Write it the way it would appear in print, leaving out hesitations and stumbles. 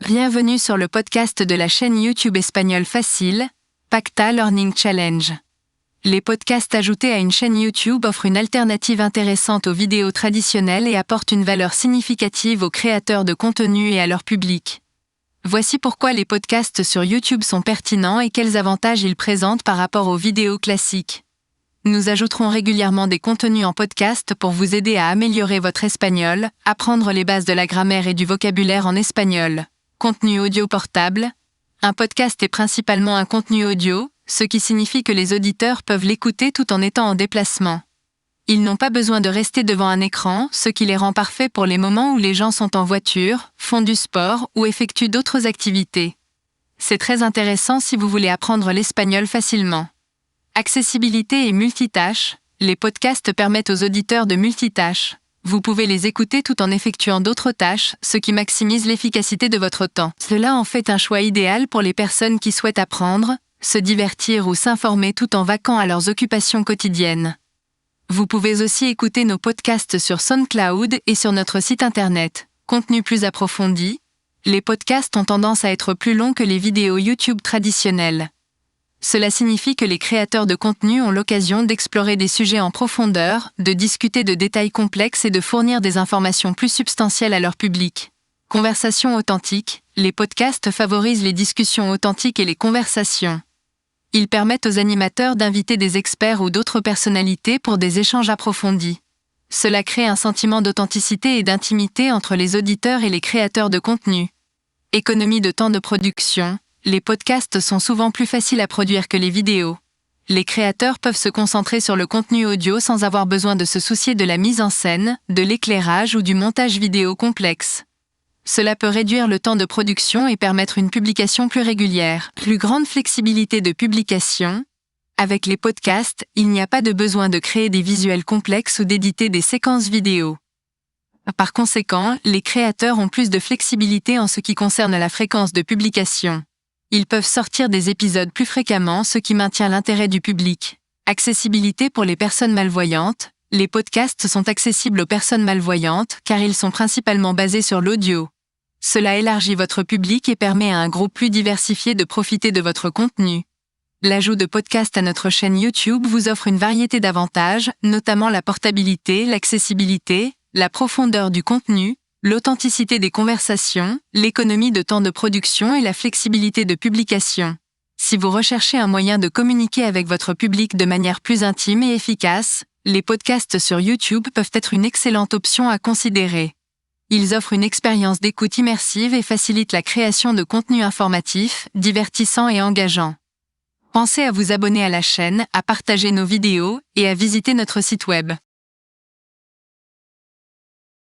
Bienvenue sur le podcast de la chaîne YouTube espagnole facile, Pacta Learning Challenge. Les podcasts ajoutés à une chaîne YouTube offrent une alternative intéressante aux vidéos traditionnelles et apportent une valeur significative aux créateurs de contenu et à leur public. Voici pourquoi les podcasts sur YouTube sont pertinents et quels avantages ils présentent par rapport aux vidéos classiques. Nous ajouterons régulièrement des contenus en podcast pour vous aider à améliorer votre espagnol, apprendre les bases de la grammaire et du vocabulaire en espagnol. Contenu audio portable. Un podcast est principalement un contenu audio, ce qui signifie que les auditeurs peuvent l'écouter tout en étant en déplacement. Ils n'ont pas besoin de rester devant un écran, ce qui les rend parfaits pour les moments où les gens sont en voiture, font du sport ou effectuent d'autres activités. C'est très intéressant si vous voulez apprendre l'espagnol facilement. Accessibilité et multitâche. Les podcasts permettent aux auditeurs de multitâche. Vous pouvez les écouter tout en effectuant d'autres tâches, ce qui maximise l'efficacité de votre temps. Cela en fait un choix idéal pour les personnes qui souhaitent apprendre, se divertir ou s'informer tout en vaquant à leurs occupations quotidiennes. Vous pouvez aussi écouter nos podcasts sur SoundCloud et sur notre site internet. Contenu plus approfondi. Les podcasts ont tendance à être plus longs que les vidéos YouTube traditionnelles. Cela signifie que les créateurs de contenu ont l'occasion d'explorer des sujets en profondeur, de discuter de détails complexes et de fournir des informations plus substantielles à leur public. Conversation authentique. Les podcasts favorisent les discussions authentiques et les conversations. Ils permettent aux animateurs d'inviter des experts ou d'autres personnalités pour des échanges approfondis. Cela crée un sentiment d'authenticité et d'intimité entre les auditeurs et les créateurs de contenu. Économie de temps de production. Les podcasts sont souvent plus faciles à produire que les vidéos. Les créateurs peuvent se concentrer sur le contenu audio sans avoir besoin de se soucier de la mise en scène, de l'éclairage ou du montage vidéo complexe. Cela peut réduire le temps de production et permettre une publication plus régulière. Plus grande flexibilité de publication. Avec les podcasts, il n'y a pas de besoin de créer des visuels complexes ou d'éditer des séquences vidéo. Par conséquent, les créateurs ont plus de flexibilité en ce qui concerne la fréquence de publication. Ils peuvent sortir des épisodes plus fréquemment, ce qui maintient l'intérêt du public. Accessibilité pour les personnes malvoyantes. Les podcasts sont accessibles aux personnes malvoyantes car ils sont principalement basés sur l'audio. Cela élargit votre public et permet à un groupe plus diversifié de profiter de votre contenu. L'ajout de podcasts à notre chaîne YouTube vous offre une variété d'avantages, notamment la portabilité, l'accessibilité, la profondeur du contenu, l'authenticité des conversations, l'économie de temps de production et la flexibilité de publication. Si vous recherchez un moyen de communiquer avec votre public de manière plus intime et efficace, les podcasts sur YouTube peuvent être une excellente option à considérer. Ils offrent une expérience d'écoute immersive et facilitent la création de contenus informatifs, divertissants et engageants. Pensez à vous abonner à la chaîne, à partager nos vidéos et à visiter notre site web.